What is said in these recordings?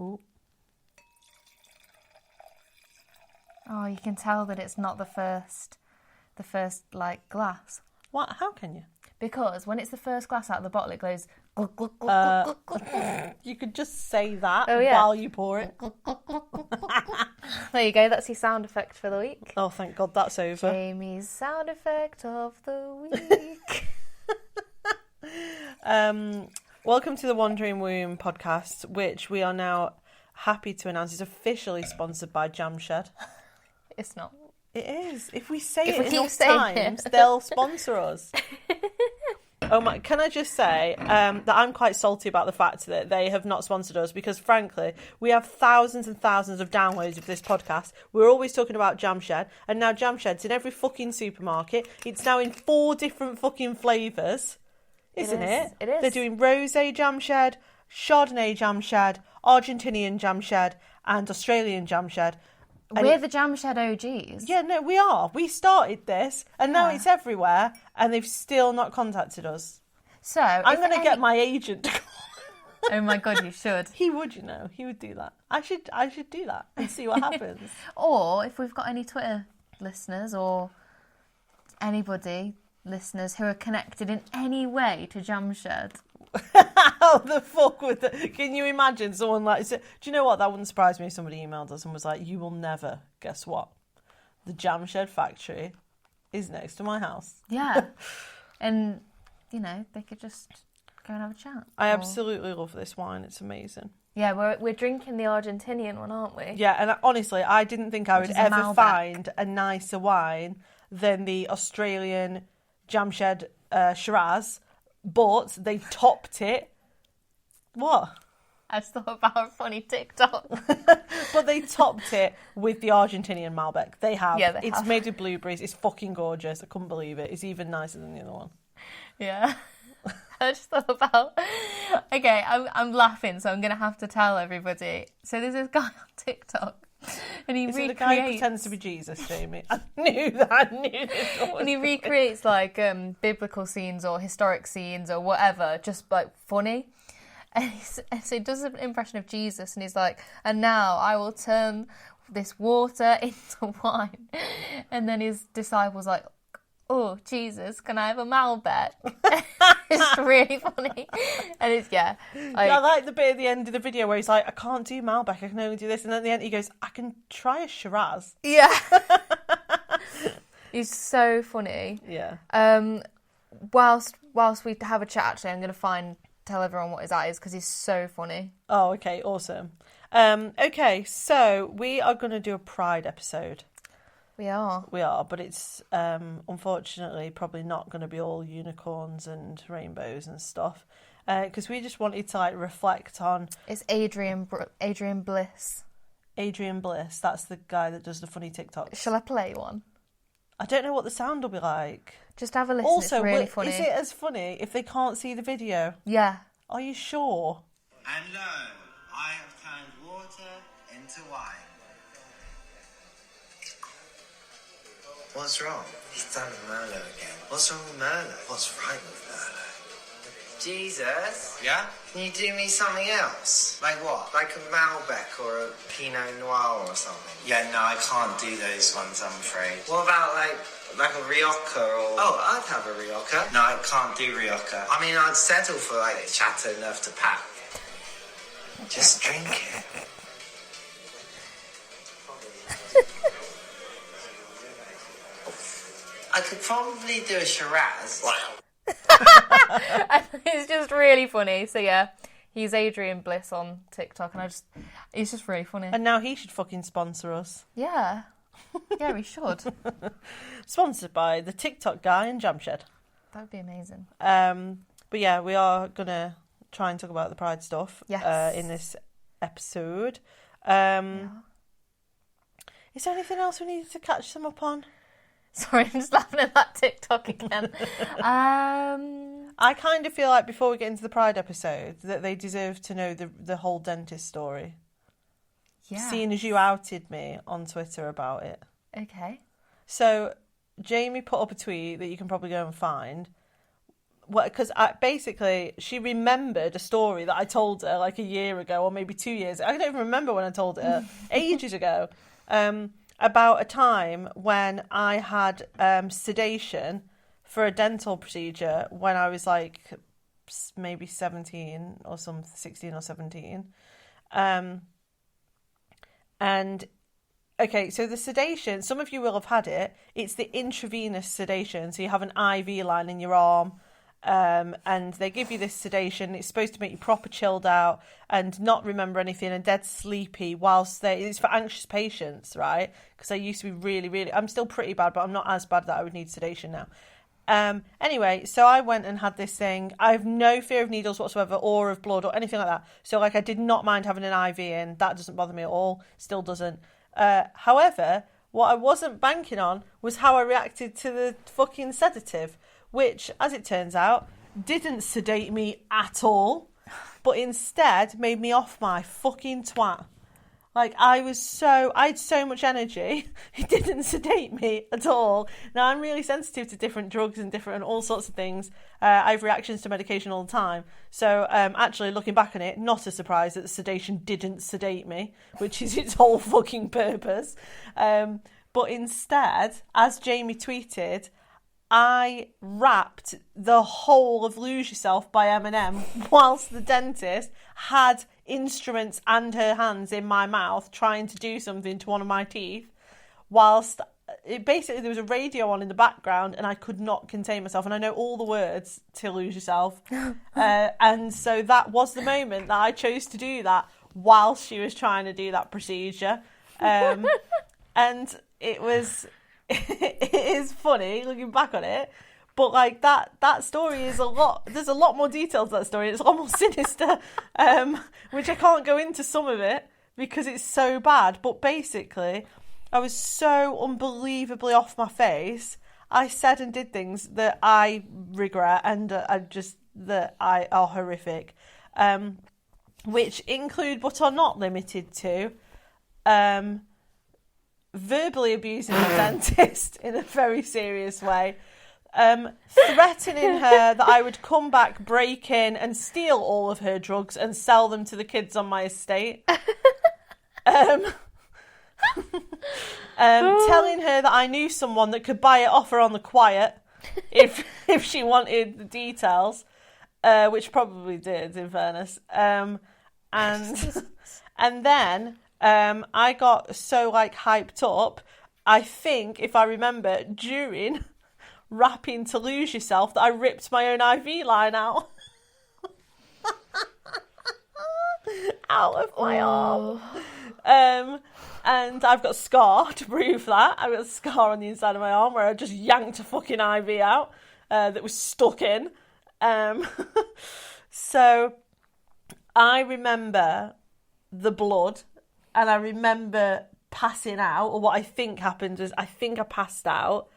Ooh. Oh, you can tell that it's not the first like glass. What? How can you? Because when it's the first glass out of the bottle, it goes. Glug, glug, glug, glug, glug, glug. You could just say that yeah. while you pour it. There you go. That's your sound effect for the week. Oh, thank God that's over. Jamie's sound effect of the week. Welcome to the Wandering Womb podcast, which we are now happy to announce is officially sponsored by Jam Shed. It's not. It is. If we say If it we keep enough saying times, it. they'll sponsor us. Oh my! Can I just say that I'm quite salty about the fact that they have not sponsored us because, frankly, we have thousands and thousands of downloads of this podcast. We're always talking about Jam Shed, and now Jam Shed's in every fucking supermarket. It's now in 4 different fucking flavours, isn't it? It is. They're doing rosé Jam Shed, Chardonnay Jam Shed, Argentinian Jam Shed, and Australian Jam Shed. And We're the Jam Shed OGs. yeah, no, we are. We started this, and now it's everywhere, and they've still not contacted us. So I'm going to get my agent to call. Oh my God, you should. He would, you know. He would do that. I should do that and see what happens. Or if we've got any Twitter listeners or anybody listeners who are connected in any way to Jam Shed. How the fuck would that? Can you imagine someone like... Do you know what? That wouldn't surprise me if somebody emailed us and was like, you will never guess what? The Jam Shed factory is next to my house. Yeah. And, you know, they could just go and have a chat. I absolutely love this wine. It's amazing. Yeah, we're drinking the Argentinian one, aren't we? Yeah, and honestly, I didn't think I would Which is a ever Malbec. find a nicer wine than the Australian Jam Shed Shiraz, but they topped it. What? I just thought about a funny TikTok. But they topped it with the Argentinian Malbec. They have. Yeah, they it's have. made with blueberries. It's fucking gorgeous. I couldn't believe it. It's even nicer than the other one. Yeah. I just thought about... Okay, I'm laughing, so I'm going to have to tell everybody. So there's this guy on TikTok, and he Is recreates... it the guy who pretends to be Jesus, Jamie? I knew this. And he recreates, like, biblical scenes or historic scenes or whatever, just, like, funny. And so he does an impression of Jesus, and he's like, and now I will turn this water into wine. And then his disciples like, oh, Jesus, can I have a Malbec? It's really funny. And it's, yeah. I like the bit at the end of the video where he's like, I can't do Malbec, I can only do this. And at the end he goes, I can try a Shiraz. Yeah. He's so funny. Yeah. Whilst we have a chat, actually, I'm going to tell everyone what his at is because he's so funny. Oh, okay, awesome. Okay, so we are going to do a Pride episode. We are, but it's unfortunately probably not going to be all unicorns and rainbows and stuff because we just wanted to like reflect on. It's Adrian Bliss. Adrian Bliss, that's the guy that does the funny TikToks. Shall I play one? I don't know what the sound will be like. Just have a listen. Also, it's really funny. Is it as funny if they can't see the video? Yeah. Are you sure? And lo, I have turned water into wine. What's wrong? He's done Merlot again. What's wrong with Merlot? What's right with Merlot? Jesus? Yeah? Can you do me something else? Like what? Like a Malbec or a Pinot Noir or something? Yeah, no, I can't do those ones, I'm afraid. What about like a Rioja or... Oh, I'd have a Rioja. No, I can't do Rioja. I mean, I'd settle for like Chateauneuf de Pape. Just drink it. I could probably do a Shiraz. It's just really funny. So yeah, he's Adrian Bliss on TikTok, and he's just really funny. And now he should fucking sponsor us. Yeah, yeah, he should. Sponsored by the TikTok guy and Jam Shed. That would be amazing. But yeah, we are gonna try and talk about the Pride stuff. Yes. In this episode. Yeah. Is there anything else we need to catch them up on? Sorry, I'm just laughing at that TikTok again. I kind of feel like before we get into the Pride episode that they deserve to know the whole dentist story. Yeah. Seeing as you outed me on Twitter about it. Okay. So Jamie put up a tweet that you can probably go and find because basically she remembered a story that I told her like a year ago or maybe 2 years. I don't even remember when I told it her, ages ago, about a time when I had sedation for a dental procedure when I was like maybe 17 or 16 or 17. And okay, so the sedation, some of you will have had it. It's the intravenous sedation. So you have an IV line in your arm, and they give you this sedation. It's supposed to make you proper chilled out and not remember anything and dead sleepy whilst it's for anxious patients, right? Because I used to be really, really, I'm still pretty bad, but I'm not as bad that I would need sedation now. Anyway, so I went and had this thing. I have no fear of needles whatsoever or of blood or anything like that. So like I did not mind having an IV in. That doesn't bother me at all. Still doesn't. However, what I wasn't banking on was how I reacted to the fucking sedative, which, as it turns out, didn't sedate me at all, but instead made me off my fucking twat. Like, I had so much energy, it didn't sedate me at all. Now, I'm really sensitive to different drugs and all sorts of things. I have reactions to medication all the time. So, actually, looking back on it, not a surprise that the sedation didn't sedate me, which is its whole fucking purpose. But instead, as Jamie tweeted, I rapped the whole of Lose Yourself by Eminem whilst the dentist had instruments and her hands in my mouth trying to do something to one of my teeth, whilst basically there was a radio on in the background and I could not contain myself, and I know all the words to Lose Yourself. And so that was the moment that I chose to do that whilst she was trying to do that procedure. And it was... it is funny looking back on it, but like that story is there's a lot more details to that story. It's a lot more sinister, which I can't go into some of it because it's so bad. But basically, I was so unbelievably off my face. I said and did things that I regret and that are horrific, which include but are not limited to verbally abusing the dentist in a very serious way, threatening her that I would come back, break in and steal all of her drugs and sell them to the kids on my estate, telling her that I knew someone that could buy it off her on the quiet if she wanted the details, which probably did, in fairness, and then I got so like hyped up, I think, if I remember, during rapping to Lose Yourself, that I ripped my own IV line out. Out of my arm. And I've got a scar to prove that. I've got a scar on the inside of my arm where I just yanked a fucking IV out that was stuck in. So I remember the blood. And I remember passing out, or what I think happened was I think I passed out,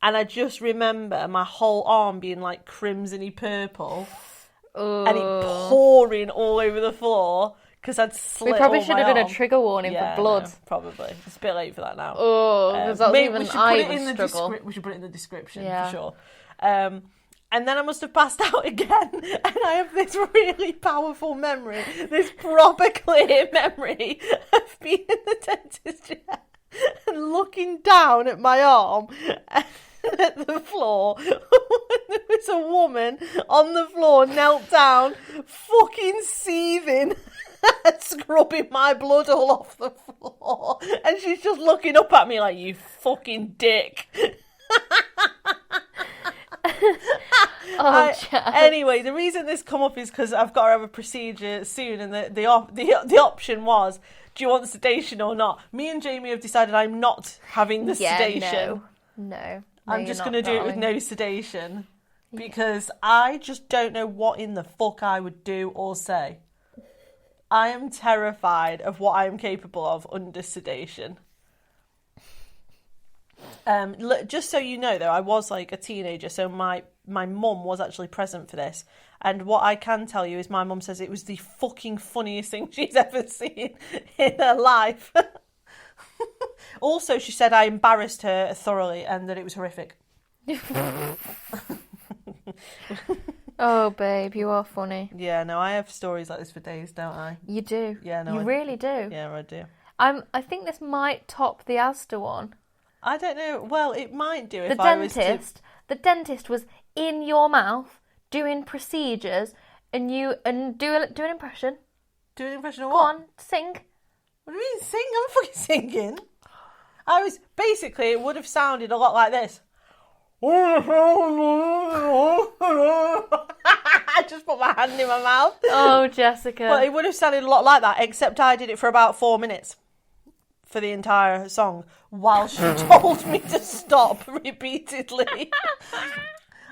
and I just remember my whole arm being like crimsony purple, and it pouring all over the floor because I'd slit. We probably should have done arm. A trigger warning for blood. No, probably. It's a bit late for that now. Because that's even I would struggle. We should put it in the description for sure. And then I must have passed out again, and I have this really powerful memory, this proper clear memory of being in the dentist chair and looking down at my arm and at the floor. There was a woman on the floor, knelt down, fucking seething, scrubbing my blood all off the floor, and she's just looking up at me like, you fucking dick. Anyway, the reason this come up is because I've got to have a procedure soon, and the option was, do you want sedation or not? Me and Jamie have decided I'm not having the sedation. No, I'm just going to do it with no sedation because I just don't know what in the fuck I would do or say. I am terrified of what I am capable of under sedation. Just so you know, though, I was like a teenager, so my mum was actually present for this, and what I can tell you is my mum says it was the fucking funniest thing she's ever seen in her life. Also, she said I embarrassed her thoroughly and that it was horrific. Oh, babe, you are funny. Yeah, no, I have stories like this for days, don't I? You do. Yeah, no, you really do. Yeah, I do. I think this might top the Asda one. I don't know. Well, it might do if The I was dentist. to... The dentist was in your mouth doing procedures, and do an impression. Do an impression of Go what? on, sing. What do you mean sing? I'm fucking singing. Basically, it would have sounded a lot like this. I just put my hand in my mouth. Oh, Jessica. Well, it would have sounded a lot like that, except I did it for about 4 minutes for the entire song while she told me to stop repeatedly.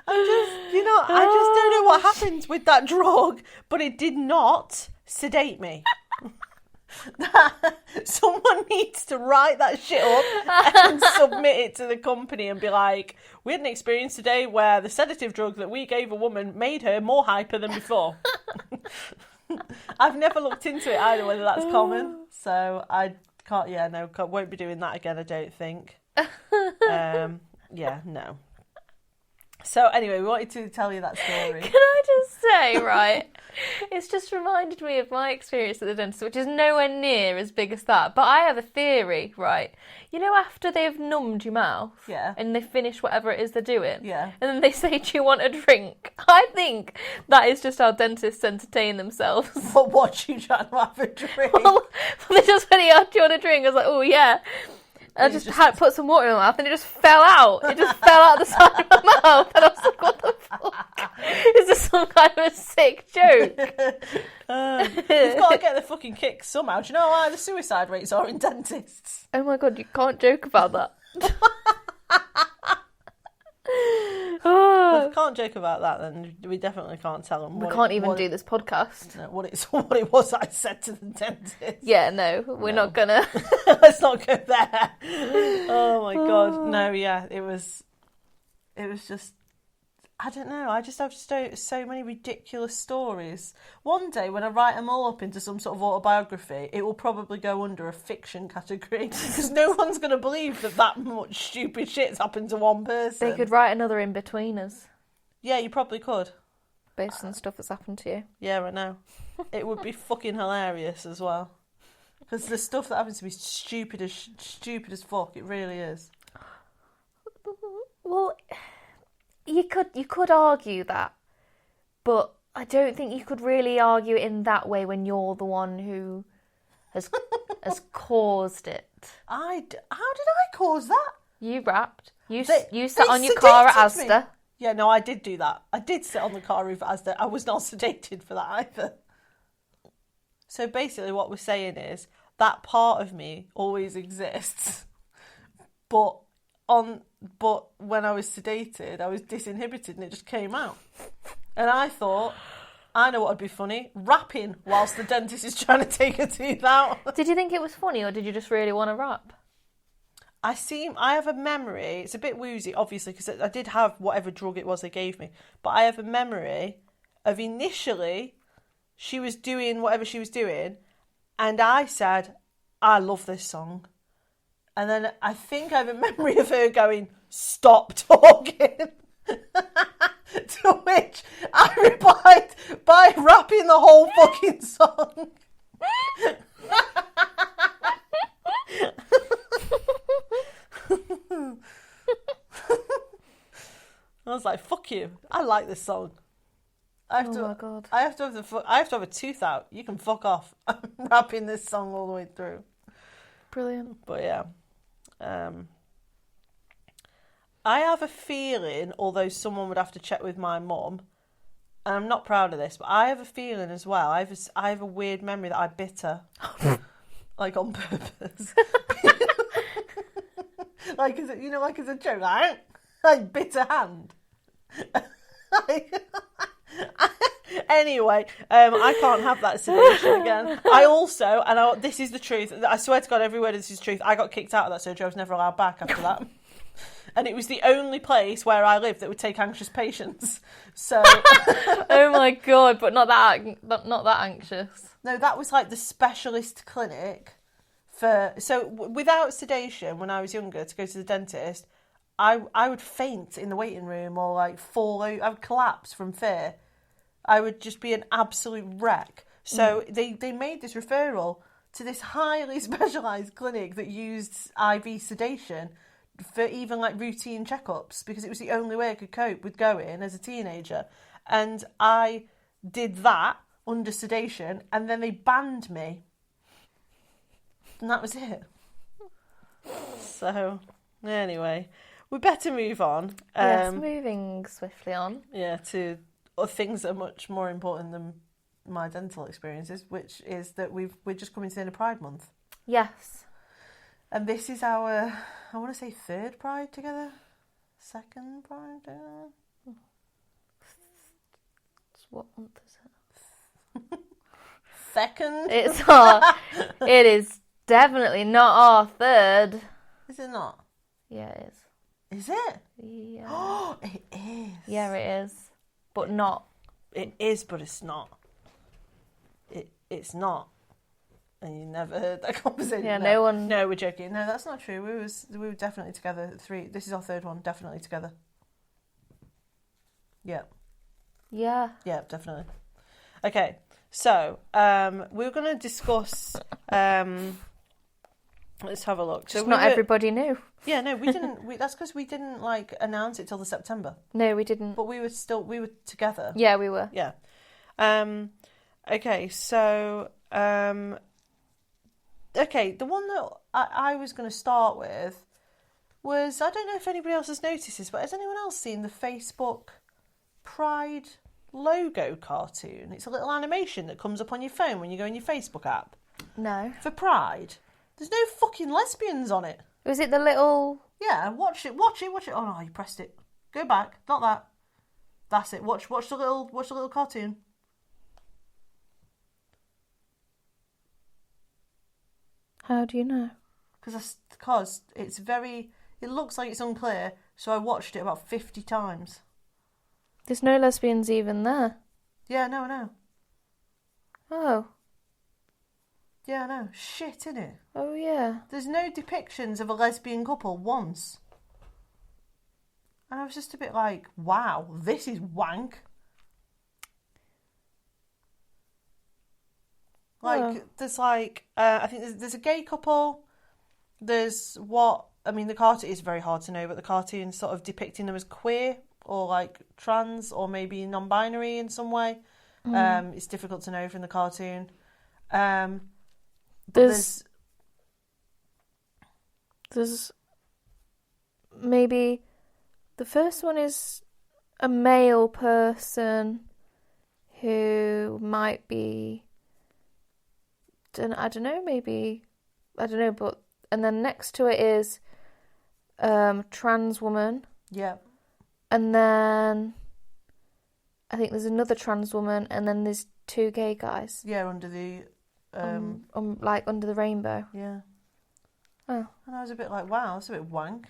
I just don't know what happens with that drug, but it did not sedate me. Someone needs to write that shit up and submit it to the company and be like, we had an experience today where the sedative drug that we gave a woman made her more hyper than before. I've never looked into it either, whether that's common, so I won't be doing that again, I don't think. No. So anyway, we wanted to tell you that story. Can I just say, right, it's just reminded me of my experience at the dentist, which is nowhere near as big as that. But I have a theory, right? You know, after they've numbed your mouth, yeah, and they finish whatever it is they're doing, yeah, and then they say, do you want a drink? I think that is just how dentists entertain themselves. But what, you trying to have a drink? Well, they just went, do you want a drink? I was like, oh, yeah. I just had put some water in my mouth and it just fell out. It just fell out the side of my mouth. And I was like, what the fuck? Is this some kind of a sick joke? You've got to get the fucking kick somehow. Do you know how high the suicide rates are in dentists? Oh my God, you can't joke about that. Well, if we can't joke about that, then we definitely can't tell them. We can't even do this podcast. No, what it was I said to the dentist. Yeah, no, we're not gonna. Let's not go there. Oh my God, no, yeah, it was just, I don't know. I just have so many ridiculous stories. One day, when I write them all up into some sort of autobiography, it will probably go under a fiction category because no one's going to believe that much stupid shit's happened to one person. They could write another In-Betweeners. Yeah, you probably could. Based on stuff that's happened to you. Yeah, I know. It would be fucking hilarious as well. Because the stuff that happens to me is stupid as fuck. It really is. Well, you could argue that, but I don't think you could really argue it in that way when you're the one who has caused it. How did I cause that? You rapped. You sat on your car at Asda. Yeah, no, I did do that. I did sit on the car roof at Asda. I was not sedated for that either. So basically what we're saying is that part of me always exists. But when I was sedated, I was disinhibited and it just came out. And I thought, I know what would be funny. Rapping whilst the dentist is trying to take a tooth out. Did you think it was funny or did you just really want to rap? I have a memory, it's a bit woozy, obviously, because I did have whatever drug it was they gave me, but I have a memory of initially, she was doing whatever she was doing, and I said, I love this song. And then I think I have a memory of her going, stop talking. To which I replied by rapping the whole fucking song. I was like, fuck you. I like this song. My God. I have to have a tooth out. You can fuck off. I'm rapping this song all the way through. Brilliant. But yeah. I have a feeling, although someone would have to check with my mum, and I'm not proud of this, but I have a feeling as well. I have a weird memory that I bit her. Like on purpose. like as a joke. Like bit her hand. Anyway, I can't have that sedation again. This is the truth. I swear to God, every word of this is truth. I got kicked out of that surgery. I was never allowed back after that. And it was the only place where I lived that would take anxious patients. So, oh my God! But not that anxious. No, that was like the specialist clinic without sedation. When I was younger, to go to the dentist, I would faint in the waiting room or like fall out. I would collapse from fear. I would just be an absolute wreck. So they made this referral to this highly specialised clinic that used IV sedation for even like routine checkups because it was the only way I could cope with going as a teenager. And I did that under sedation and then they banned me. And that was it. So, anyway, we better move on. Yes, moving swiftly on. Yeah, to things that are much more important than my dental experiences, which is that we're just coming to the end of Pride Month. Yes. And this is our, I want to say third Pride together? Second Pride together? What month is it? Second? It's our, it is definitely not our third. Is it not? Yeah, it is. Is it? Yeah. Oh, it is. Yeah, it is. But not. It is, but it's not. It's not. And you never heard that conversation. Yeah, no one. No, we're joking. No, that's not true. We were definitely together. This is our third one. Definitely together. Yeah. Yeah. Yeah, definitely. Okay, so we're going to discuss. Let's have a look. Just not everybody knew. Yeah, no, we didn't. That's because we didn't like announce it till the September. No, we didn't. But we were together. Yeah, we were. Yeah. Okay, so okay, the one that I was going to start with was, I don't know if anybody else has noticed this, but has anyone else seen the Facebook Pride logo cartoon? It's a little animation that comes up on your phone when you go in your Facebook app. No. For Pride. There's no fucking lesbians on it. Was it the little... Yeah, watch it. Oh no, you pressed it. Go back. Not that. That's it. Watch the little cartoon. How do you know? Because it's very... It looks like it's unclear, so I watched it about 50 times. There's no lesbians even there. Yeah, no, I know. Oh. Yeah, I know. Shit, innit? Oh, yeah. There's no depictions of a lesbian couple once. And I was just a bit like, wow, this is wank. Like, there's like, I think there's a gay couple. There's the cartoon is very hard to know, but the cartoon's sort of depicting them as queer or like trans or maybe non-binary in some way. It's difficult to know from the cartoon. There's maybe the first one is a male person who might be, I don't know, but and then next to it is trans woman. Yeah. And then I think there's another trans woman, and then there's two gay guys. Yeah, under the like under the rainbow. Yeah. Oh. And I was a bit like, wow, that's a bit wank.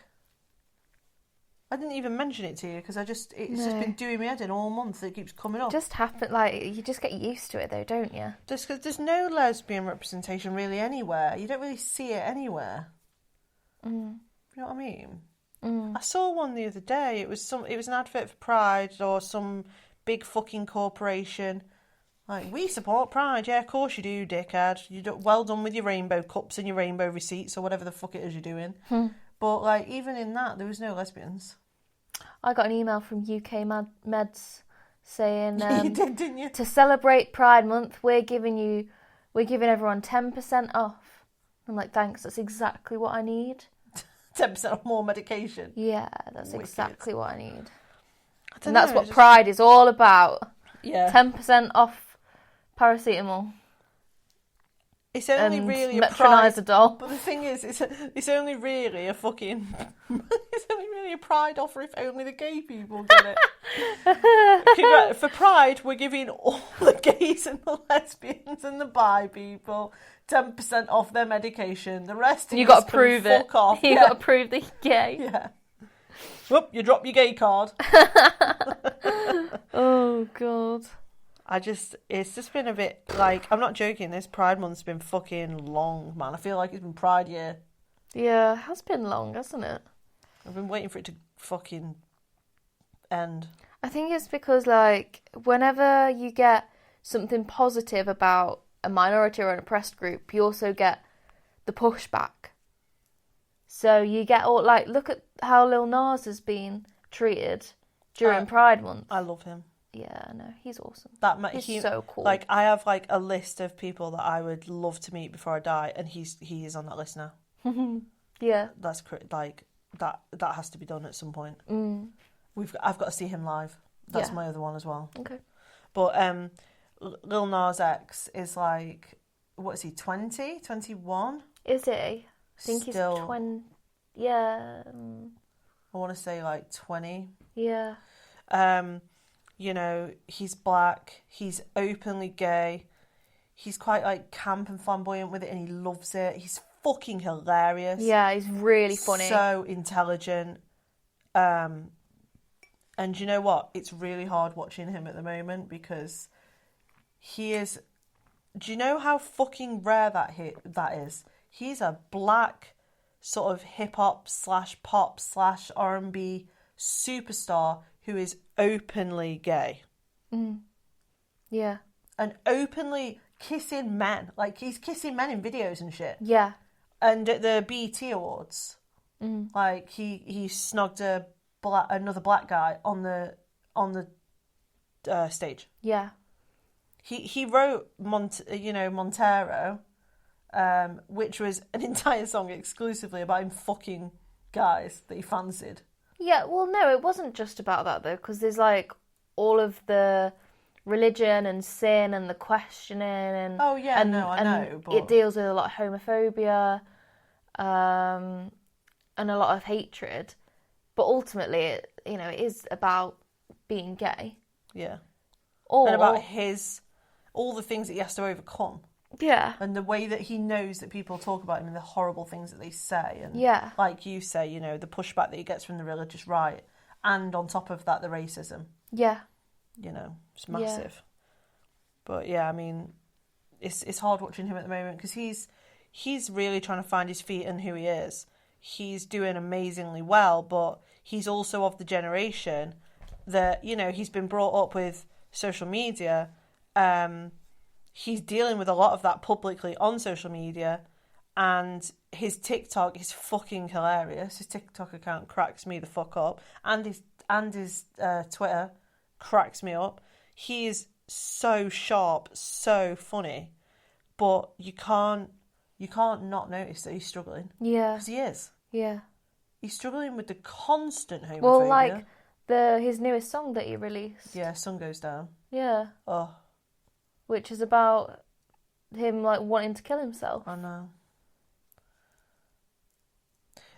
I didn't even mention it to you because it's just been doing me head in all month. It keeps coming up. It just happen, like, you just get used to it though, don't you? Just because there's no lesbian representation really anywhere. You don't really see it anywhere. You know what I mean? I saw one the other day. It was an advert for Pride or some big fucking corporation. Like, we support Pride. Yeah, of course you do, dickhead. Well done with your rainbow cups and your rainbow receipts or whatever the fuck it is you're doing. But like, even in that, there was no lesbians. I got an email from UK Meds saying, you did, didn't you? To celebrate Pride Month, we're giving everyone 10% off. I'm like, thanks. That's exactly what I need. 10% off more medication. Yeah, that's Wicked. Exactly what I need. And that's what Pride is all about. Yeah. 10% off paracetamol. It's only really a Pride. But the thing is, it's only really a fucking... it's only really a Pride offer if only the gay people get it. For Pride, we're giving all the gays and the lesbians and the bi people 10% off their medication. The rest of you got to prove it. Fuck off. You got to prove that you're gay. Yeah. Whoop, you drop your gay card. Oh, God. It's just been a bit, like, I'm not joking, this Pride Month's been fucking long, man. I feel like it's been Pride year. Yeah, it has been long, hasn't it? I've been waiting for it to fucking end. I think it's because, like, whenever you get something positive about a minority or an oppressed group, you also get the pushback. So you get all, like, look at how Lil Nas has been treated during Pride Month. I love him. Yeah, no, he's awesome. He's so cool. Like, I have, like, a list of people that I would love to meet before I die, and he is on that list now. Yeah. That's like that has to be done at some point. I've got to see him live. That's my other one as well. Okay. But Lil Nas X is like, what is he, 20, 21? Is he? I think he's 20. Yeah. I want to say like 20. Yeah. You know, he's black. He's openly gay. He's quite like camp and flamboyant with it, and he loves it. He's fucking hilarious. Yeah, he's really funny. So intelligent. And you know what? It's really hard watching him at the moment because he is... Do you know how fucking rare that is? He's a black sort of hip-hop / pop / R&B superstar who is openly gay. Yeah. And openly kissing men. Like, he's kissing men in videos and shit. Yeah. And at the BET Awards, like, he snogged another black guy on the stage. Yeah. He wrote Montero, which was an entire song exclusively about him fucking guys that he fancied. Yeah, well, no, it wasn't just about that, though, because there's, like, all of the religion and sin and the questioning and... Oh, yeah, I know, but... It deals with a lot of homophobia and a lot of hatred. But ultimately, it is about being gay. Yeah. And about all the things that he has to overcome. Yeah. And the way that he knows that people talk about him and the horrible things that they say. And yeah. Like you say, you know, the pushback that he gets from the religious right. And on top of that, the racism. Yeah. You know, it's massive. Yeah. But yeah, I mean, it's hard watching him at the moment because he's really trying to find his feet and who he is. He's doing amazingly well, but he's also of the generation that, you know, he's been brought up with social media. He's dealing with a lot of that publicly on social media, and his TikTok is fucking hilarious. His TikTok account cracks me the fuck up, and his Twitter cracks me up. He is so sharp, so funny, but you can't not notice that he's struggling. Yeah, because he is. Yeah, he's struggling with the constant homophobia. Well, like his newest song that he released. Yeah, Sun Goes Down. Yeah. Oh. Which is about him, like, wanting to kill himself. I know.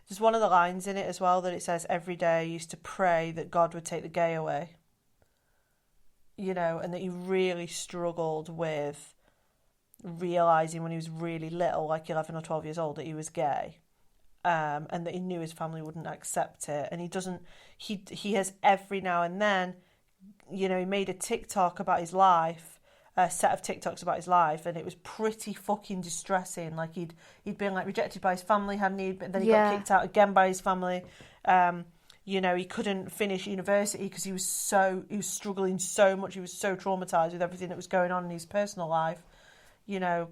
There's one of the lines in it as well that it says, every day I used to pray that God would take the gay away. You know, and that he really struggled with realising when he was really little, like 11 or 12 years old, that he was gay. And that he knew his family wouldn't accept it. And he has every now and then, you know, he made a TikTok about his life, a set of TikToks about his life, and it was pretty fucking distressing. Like, he'd been, like, rejected by his family, hadn't he? But then he got kicked out again by his family. You know, he couldn't finish university because he was struggling so much. He was so traumatised with everything that was going on in his personal life. You know,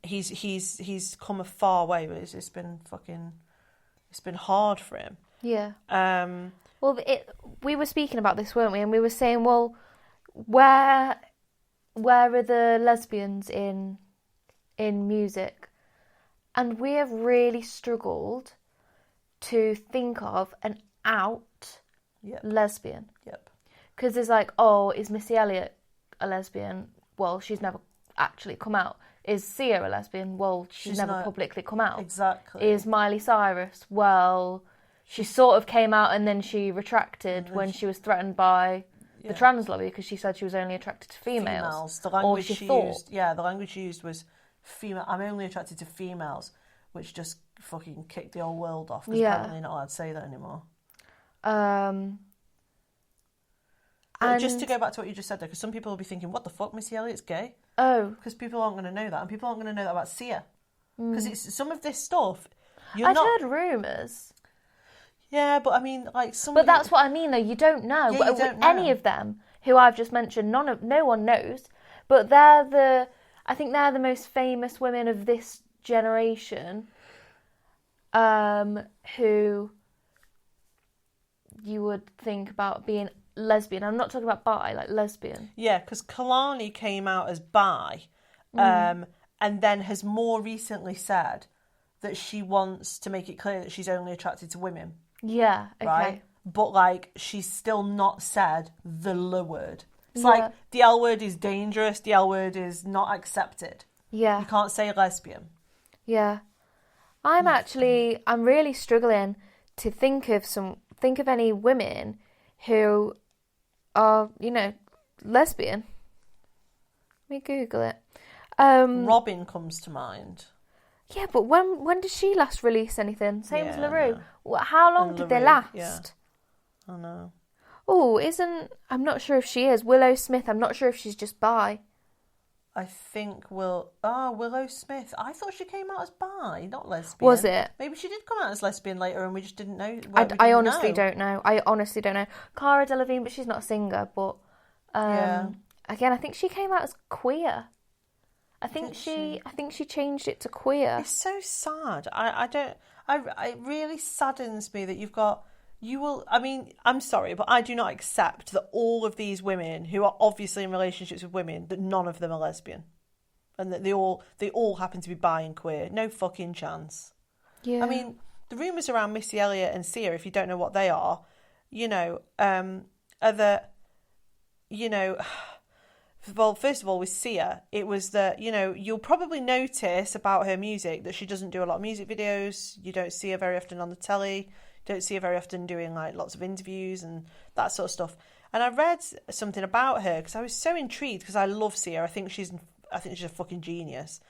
he's come a far way, but it's been hard for him. Yeah. Well, we were speaking about this, weren't we? And we were saying, well, where are the lesbians in music? And we have really struggled to think of an out lesbian. Yep. Because there's like, oh, is Missy Elliott a lesbian? Well, she's never actually come out. Is Sia a lesbian? Well, she's never publicly come out. Exactly. Is Miley Cyrus? Well, she sort of came out and then she retracted when she was threatened by the trans lobby because she said she was only attracted to females. The language she used was female. I'm only attracted to females, which just fucking kicked the whole world off. Because apparently you're not allowed to say that anymore. And just to go back to what you just said there, because some people will be thinking, what the fuck, Missy Elliott's gay? Oh. Because people aren't going to know that, and people aren't going to know that about Sia. Because it's some of this stuff. I'd heard rumours. Yeah, but I mean, like somebody... But that's what I mean, though. You don't know. Yeah, But you don't know. any of them who I've just mentioned, no one knows. But I think they're the most famous women of this generation, who you would think about being lesbian. I'm not talking about bi, like lesbian. Yeah, because Kalani came out as bi, and then has more recently said that she wants to make it clear that she's only attracted to women. Yeah, okay. Right? But, like, she's still not said the L word. It's like, the L word is dangerous, the L word is not accepted. Yeah. You can't say lesbian. Yeah. I'm really struggling to think of any women who are, lesbian. Let me Google it. Robin comes to mind. Yeah, but when did she last release anything? Same as LaRue. How long And did they LaRue, last? yeah. I know. Oh, I'm not sure if she is. Willow Smith, I'm not sure if she's just bi. I think Willow Smith. I thought she came out as bi, not lesbian. Was it? Maybe she did come out as lesbian later and we just didn't know. I honestly don't know. I honestly don't know. Cara Delevingne, but she's not a singer. But again, I think she came out as queer. I think she changed it to queer. It's so sad. It really saddens me that I'm sorry, but I do not accept that all of these women who are obviously in relationships with women, that none of them are lesbian. And that they all happen to be bi and queer. No fucking chance. Yeah. I mean, the rumours around Missy Elliott and Sia, if you don't know what they are, are that, well, first of all, with Sia, it was that, you'll probably notice about her music that she doesn't do a lot of music videos. You don't see her very often on the telly. You don't see her very often doing, like, lots of interviews and that sort of stuff. And I read something about her because I was so intrigued because I love Sia. I think she's a fucking genius.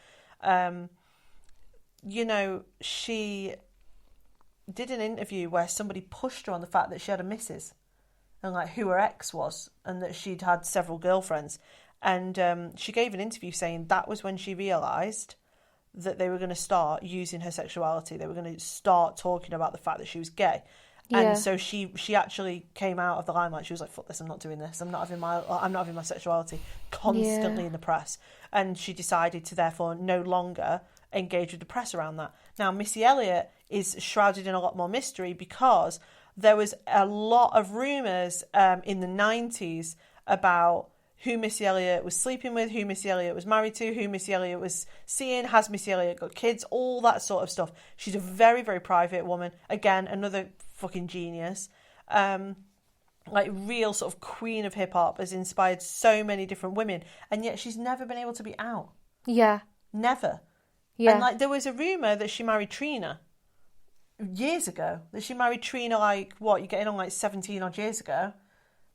She did an interview where somebody pushed her on the fact that she had a missus and, like, who her ex was and that she'd had several girlfriends. And she gave an interview saying that was when she realised that they were going to start using her sexuality. They were going to start talking about the fact that she was gay. Yeah. And so she actually came out of the limelight. She was like, fuck this, I'm not doing this. I'm not having my sexuality constantly in the press. And she decided to therefore no longer engage with the press around that. Now, Missy Elliott is shrouded in a lot more mystery because there was a lot of rumours in the 90s about who Missy Elliott was sleeping with, who Missy Elliott was married to, who Missy Elliott was seeing, has Missy Elliott got kids, all that sort of stuff. She's a very, very private woman. Again, another fucking genius. Like, real sort of queen of hip-hop, has inspired so many different women, and yet she's never been able to be out. Yeah. Never. Yeah. And, like, there was a rumour that she married Trina years ago. That she married Trina, like, you're getting on, like, 17 odd years ago.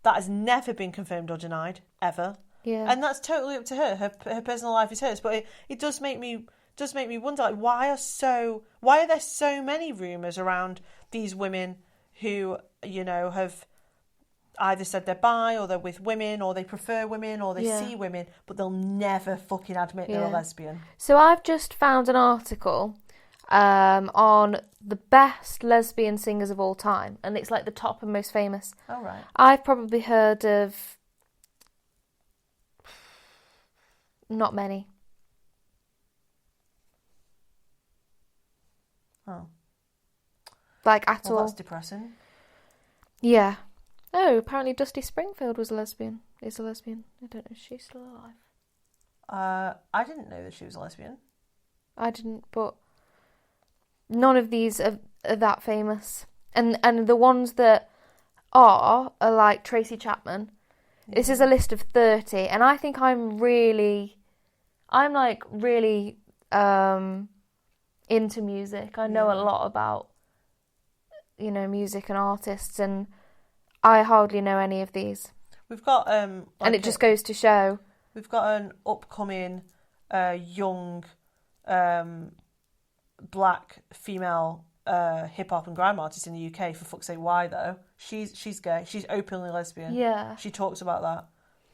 That has never been confirmed or denied, ever. Yeah. And that's totally up to her. Her personal life is hers. But it does make me wonder, like, why are there so many rumours around these women who, have either said they're bi or they're with women or they prefer women or they see women, but they'll never fucking admit they're a lesbian. So I've just found an article on the best lesbian singers of all time, and it's like the top and most famous. Oh, right. I've probably heard of not many. Oh. Like, at all. That's depressing. Yeah. Oh, apparently Dusty Springfield is a lesbian. I don't know if she's still alive. I didn't know that she was a lesbian. I didn't, but none of these are that famous. And the ones that are like Tracy Chapman. Yeah. This is a list of 30, and I think I'm really into music. I know a lot about, music and artists, and I hardly know any of these. We've got and it just goes to show. We've got an upcoming young black female hip hop and grime artist in the UK. For fuck's sake, why though? She's gay. She's openly lesbian. Yeah. She talks about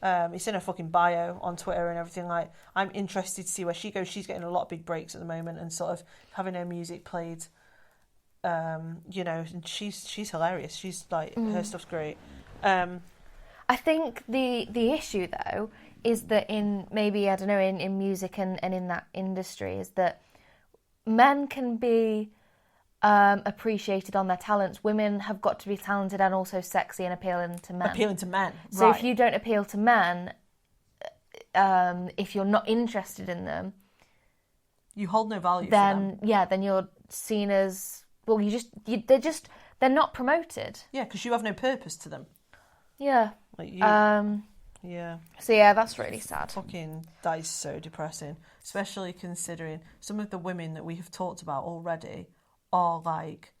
that. It's in her fucking bio on Twitter and everything. Like, I'm interested to see where she goes. She's getting a lot of big breaks at the moment and sort of having her music played You know, and she's hilarious. She's like her stuff's great. I think the issue though is that in maybe, I don't know, in music and in that industry, is that men can be appreciated on their talents. Women have got to be talented and also sexy and appealing to men. Appealing to men. So right. if you don't appeal to men, if you're not interested in them, you hold no value for them. Then you're seen as, well, they're not promoted. Yeah, because you have no purpose to them. Yeah. Like you, yeah. So yeah, that's really sad. That is so depressing, especially considering some of the women that we have talked about already are like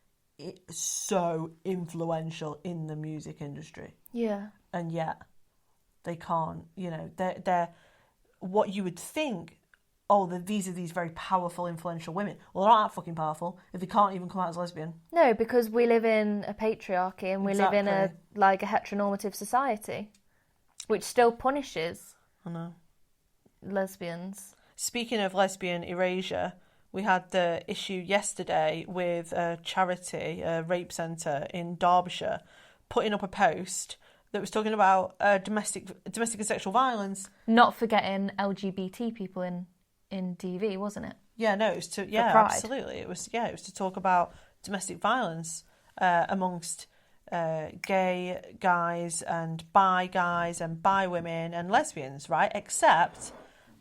so influential in the music industry. Yeah. And yet they can't, you know, they're what you would think, these are these very powerful, influential women. Well, they're not that fucking powerful if they can't even come out as lesbian. No, because we live in a patriarchy and we live in a heteronormative society, which still punishes lesbians. Speaking of lesbian erasure, we had the issue yesterday with a charity, a rape centre in Derbyshire, putting up a post that was talking about domestic and sexual violence. Not forgetting LGBT people in DV, wasn't it? Yeah, no, it was to absolutely. It was to talk about domestic violence amongst gay guys and bi women and lesbians, right? Except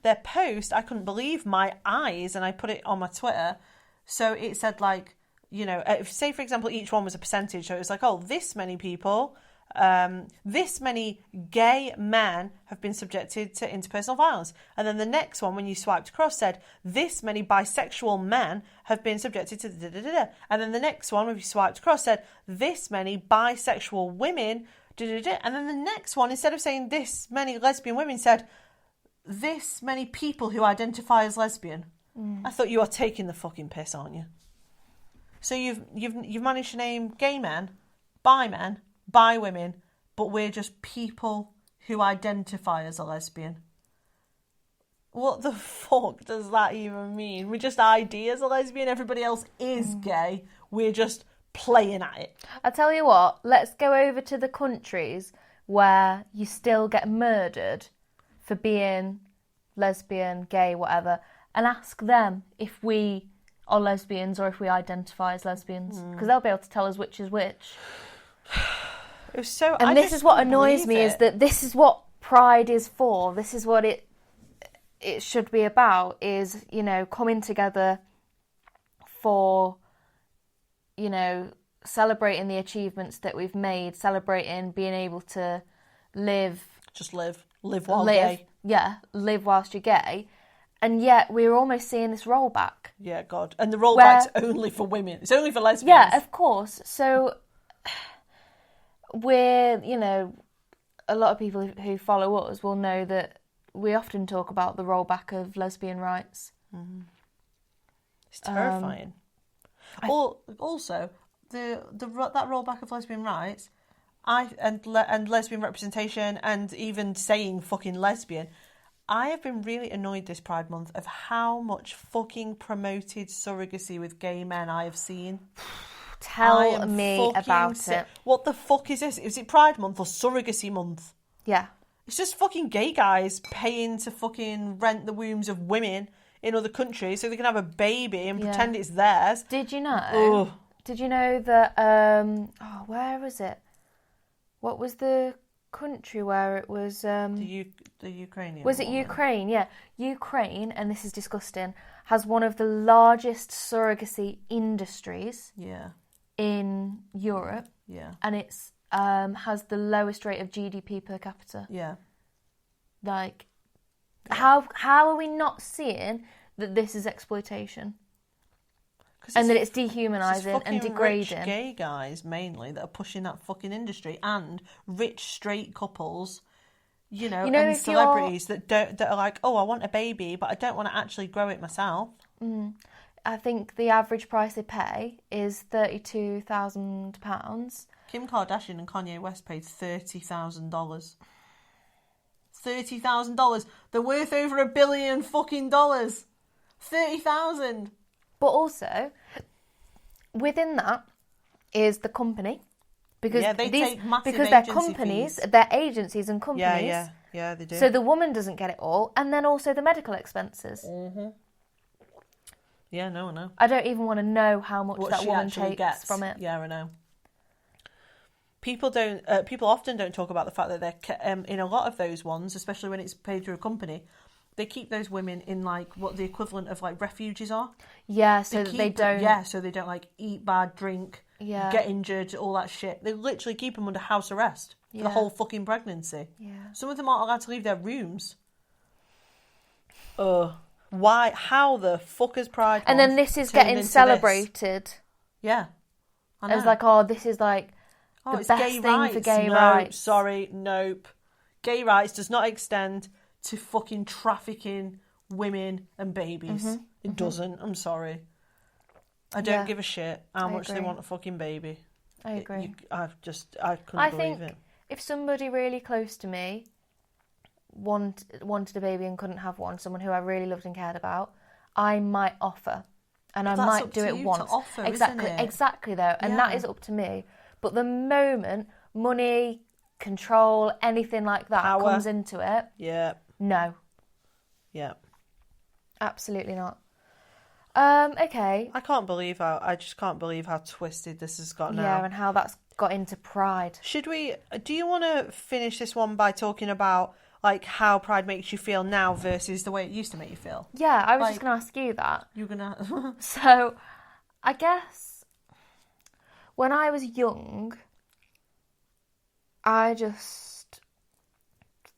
their post, I couldn't believe my eyes, and I put it on my Twitter. So it said, like, you know, say for example, each one was a percentage. So it was like, this many people, this many gay men have been subjected to interpersonal violence. And then the next one, when you swiped across, said, this many bisexual men have been subjected to da-da-da-da. And then the next one, when you swiped across, said, this many bisexual women, da-da-da. And then the next one, instead of saying this many lesbian women, said, this many people who identify as lesbian. I thought, you are taking the fucking piss, aren't you? So you've managed to name gay men, bi women, but we're just people who identify as a lesbian. What the fuck does that even mean? We just ID as a lesbian, everybody else is gay, we're just playing at it. I tell you what, let's go over to the countries where you still get murdered for being lesbian, gay, whatever, and ask them if we are lesbians or if we identify as lesbians, because they'll be able to tell us which is which. It was so. And this is what annoys me, is that this is what Pride is for. This is what it should be about, is, you know, coming together for, you know, celebrating the achievements that we've made, celebrating being able to live while gay. Yeah, live whilst you're gay. And yet we're almost seeing this rollback. Yeah, God. And the rollback's only for women. It's only for lesbians. Yeah, of course. So we're, you know, a lot of people who follow us will know that we often talk about the rollback of lesbian rights. It's terrifying. Also, that rollback of lesbian rights, and lesbian representation, and even saying fucking lesbian, I have been really annoyed this Pride Month of how much fucking promoted surrogacy with gay men I have seen. Tell me about it. What the fuck is this? Is it Pride Month or Surrogacy Month? Yeah. It's just fucking gay guys paying to fucking rent the wombs of women in other countries so they can have a baby and pretend it's theirs. Did you know? Ugh. Did you know that? Where was it? What was the country where it was? The Ukrainian. Was it Ukraine? Yeah, Ukraine, and this is disgusting, has one of the largest surrogacy industries. Yeah. In Europe. Yeah. And it's has the lowest rate of GDP per capita. Yeah. Like, how are we not seeing that this is exploitation? And that it's dehumanising and degrading. Rich gay guys mainly that are pushing that fucking industry, and rich straight couples, you know and celebrities that are like, I want a baby, but I don't want to actually grow it myself. I think the average price they pay is £32,000. Kim Kardashian and Kanye West paid $30,000. $30,000. They're worth over $1 billion fucking dollars. $30,000. But also, within that is the company. Because they take massive because they're agency companies, fees. they're agencies and companies. Yeah, they do. So the woman doesn't get it all, and then also the medical expenses. Mm-hmm. Yeah, no, I know. I don't even want to know how much What that she woman actually takes gets from it. Yeah, I know. People often don't talk about the fact that they're in a lot of those ones, especially when it's paid through a company. They keep those women in like what the equivalent of like refuges are. Yeah, so they don't. Yeah, so they don't like eat bad, drink, Yeah. get injured, all that shit. They literally keep them under house arrest for the whole fucking pregnancy. Yeah. Some of them aren't allowed to leave their rooms. Why? How the fuck is Pride? And then this is getting celebrated. Yeah. I know. As like, oh, this is like the it's best gay thing rights. for gay No, rights. Sorry, nope. Gay rights does not extend to fucking trafficking women and babies. It doesn't. I'm sorry. I don't give a shit how much they want a fucking baby. I agree. I couldn't believe it. If somebody really close to me wanted a baby and couldn't have one, someone who I really loved and cared about, I might offer. And I might do it once. Offer, exactly though. And that is up to me. But the moment money, control, anything like that comes into it, no. Yeah. Absolutely not. Okay. I just can't believe how twisted this has got now. Yeah, and how that's got into Pride. Do you want to finish this one by talking about like how Pride makes you feel now versus the way it used to make you feel? Yeah, I was just going to ask you that. You're going to... So, I guess when I was young, I just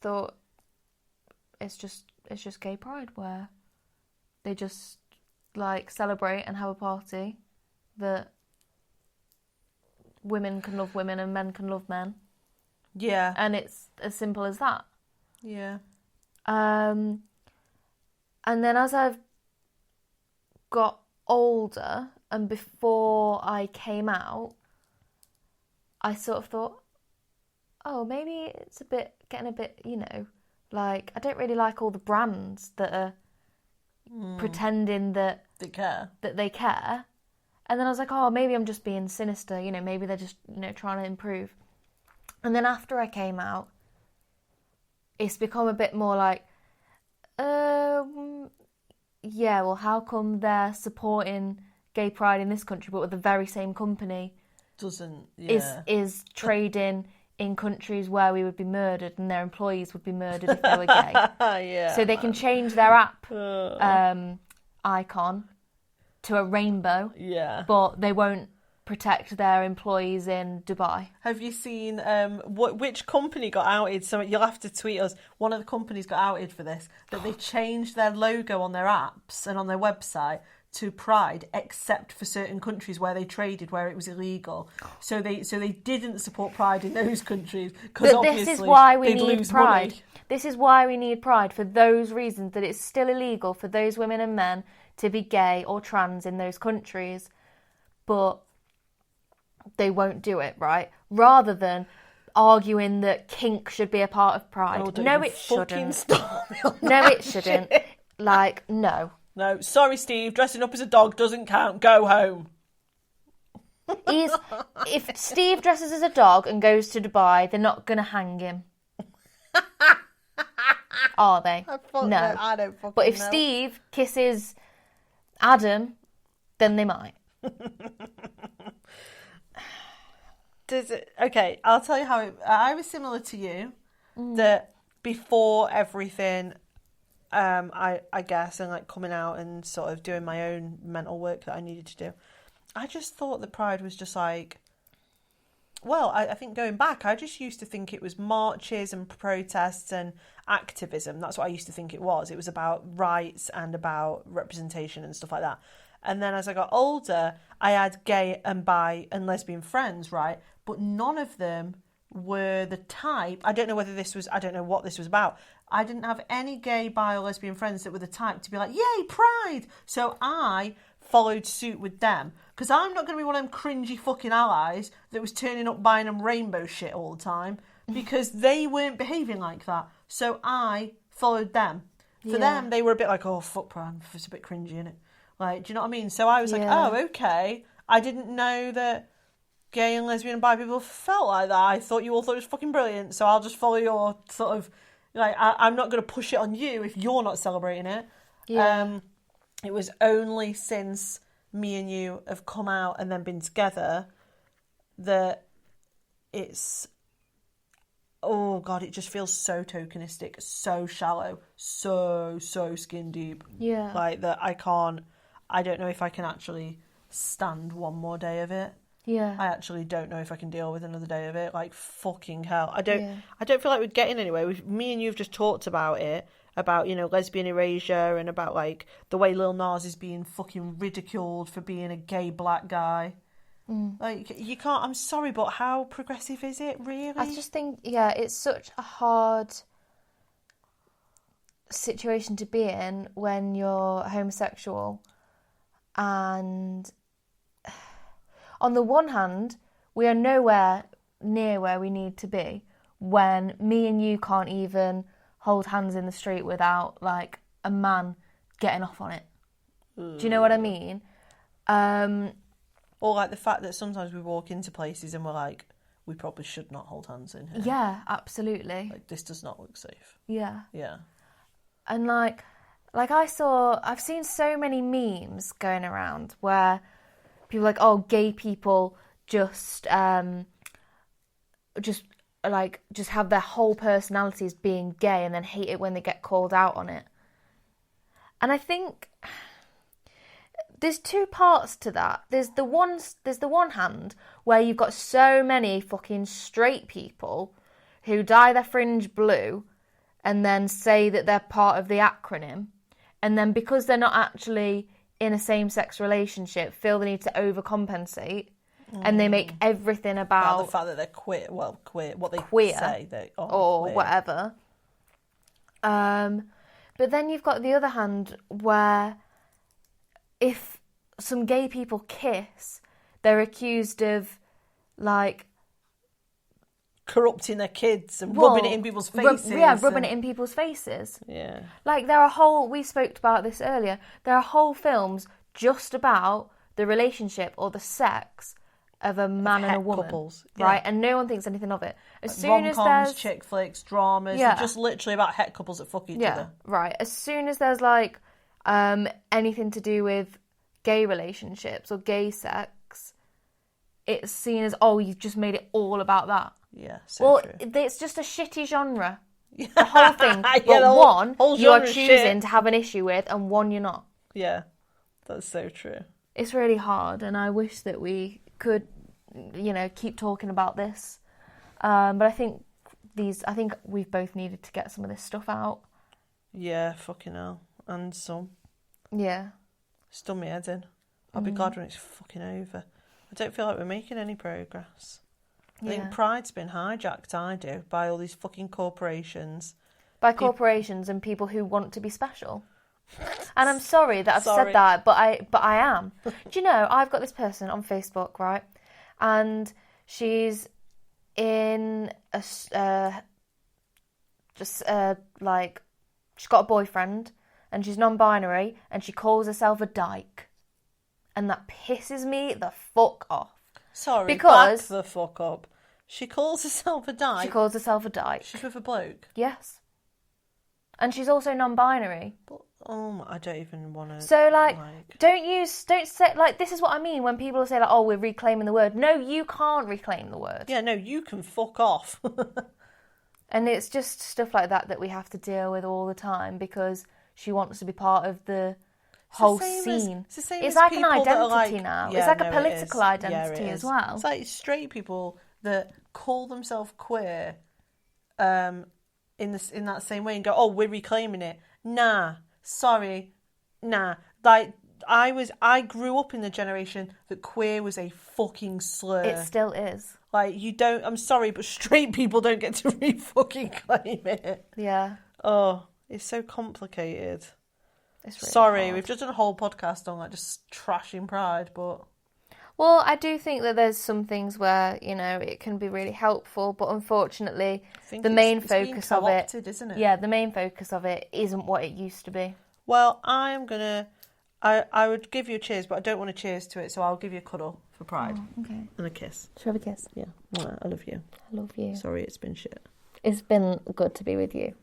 thought it's just gay pride where they just like celebrate and have a party that women can love women and men can love men. Yeah. And it's as simple as that. Yeah. And then as I've got older and before I came out, I sort of thought, oh, maybe it's getting a bit, like, I don't really like all the brands that are pretending that they care. And then I was like, oh, maybe I'm just being sinister, maybe they're just, trying to improve. And then after I came out, it's become a bit more like, yeah, well, how come they're supporting gay pride in this country, but with the very same company is trading in countries where we would be murdered and their employees would be murdered if they were gay. So they can change their app icon to a rainbow, but they won't protect their employees in Dubai. Have you seen which company got outed? So you'll have to tweet us. One of the companies got outed for this, that they changed their logo on their apps and on their website to Pride, except for certain countries where they traded, where it was illegal. So they didn't support Pride in those countries because obviously this is why we need lose Pride. money. This is why we need Pride, for those reasons, that it's still illegal for those women and men to be gay or trans in those countries, but they won't do it, right? Rather than arguing that kink should be a part of Pride. Oh, no, it shouldn't. No, it shouldn't. Like, no. No, sorry, Steve. Dressing up as a dog doesn't count. Go home. If Steve dresses as a dog and goes to Dubai, they're not going to hang him. Are they? No. I don't fucking But if know. Steve kisses Adam, then they might. Okay, I'll tell you how I was similar to you. That before everything, I guess, and like coming out and sort of doing my own mental work that I needed to do, I just thought that Pride was just like, well, I think going back, I just used to think it was marches and protests and activism. That's what I used to think it was. It was about rights and about representation and stuff like that. And then as I got older, I had gay and bi and lesbian friends, right? But none of them were the type. I don't know what this was about. I didn't have any gay, bi or lesbian friends that were the type to be like, yay, Pride! So I followed suit with them. Because I'm not going to be one of them cringy fucking allies that was turning up buying them rainbow shit all the time. Because they weren't behaving like that. So I followed them. For them, they were a bit like, oh, fuck Pride. It's a bit cringy, innit? Like, do you know what I mean? So I was like, oh, okay. I didn't know that gay and lesbian and bi people felt like that. I thought you all thought it was fucking brilliant, so I'll just follow your sort of, like, I'm not going to push it on you if you're not celebrating it. Yeah. It was only since me and you have come out and then been together that it's, oh God, it just feels so tokenistic, so shallow, so skin deep. Yeah. Like that I don't know if I can actually stand one more day of it. Yeah. I actually don't know if I can deal with another day of it. Like, fucking hell. I don't feel like we're getting anywhere. Me and you have just talked about it, about, you know, lesbian erasure and about, like, the way Lil Nas is being fucking ridiculed for being a gay black guy. Like, you can't, I'm sorry, but how progressive is it, really? I just think, yeah, it's such a hard situation to be in when you're homosexual. And on the one hand, we are nowhere near where we need to be when me and you can't even hold hands in the street without, like, a man getting off on it. Do you know what I mean? Or, like, the fact that sometimes we walk into places and we're like, we probably should not hold hands in here. Yeah, absolutely. Like, this does not look safe. Yeah. Yeah. And, like I've seen so many memes going around where people are like, oh, gay people just have their whole personalities being gay and then hate it when they get called out on it. And I think there's two parts to that. There's the one hand where you've got so many fucking straight people who dye their fringe blue and then say that they're part of the acronym, and then because they're not actually in a same-sex relationship, feel the need to overcompensate, and they make everything about the fact that they're queer, what they queer, say, they or queer. Whatever. But then you've got the other hand where if some gay people kiss, they're accused of, like, corrupting their kids and rubbing it in people's faces. Rubbing it in people's faces. Yeah. Like, we spoke about this earlier, there are whole films just about the relationship or the sex of a man and a woman. Couples. Right? And no one thinks anything of it. As soon rom-coms, as there's chick flicks, dramas, they're just literally about het couples that fuck each other. Right. As soon as there's, like, anything to do with gay relationships or gay sex, it's seen as, oh, you've just made it all about that. Yeah, so true. It's just a shitty genre. The whole thing. But whole you are genre's choosing shit. to have an issue with, and one you're not. Yeah, that's so true. It's really hard, and I wish that we could, you know, keep talking about this. But I think we've both needed to get some of this stuff out. Yeah, fucking hell. And some. Yeah. It's done me head in. I'll be glad when it's fucking over. I don't feel like we're making any progress. I think pride's been hijacked, I do, by all these fucking corporations. By corporations and people who want to be special. And I'm sorry that I've said that, but I am. Do you know, I've got this person on Facebook, right? And she's in she's got a boyfriend, and she's non-binary, and she calls herself a dyke. And that pisses me the fuck off. Sorry, because back the fuck up. She calls herself a dyke? She calls herself a dyke. She's with a bloke? Yes. And she's also non-binary. But, I don't even want to... So, don't say... Like, this is what I mean when people say, like, oh, we're reclaiming the word. No, you can't reclaim the word. Yeah, no, you can fuck off. And it's just stuff like that we have to deal with all the time because she wants to be part of the whole scene. It's like an identity now. Yeah, it's like a political identity as well. It's like straight people that call themselves queer in that same way and go, oh, we're reclaiming it. Nah, sorry, nah. Like, I grew up in the generation that queer was a fucking slur. It still is. Like, I'm sorry, but straight people don't get to re-fucking claim it. Yeah. Oh, it's so complicated. It's really sorry, hard. we've just done a whole podcast on, like, just trashing pride, but... Well, I do think that there's some things where, you know, it can be really helpful, but unfortunately, the main focus of it, isn't it? Yeah, the main focus of it isn't what it used to be. Well, I'm gonna I would give you a cheers, but I don't want to cheers to it, so I'll give you a cuddle for pride. Oh, okay. And a kiss. Shall we have a kiss? Yeah. Well, I love you. I love you. Sorry it's been shit. It's been good to be with you.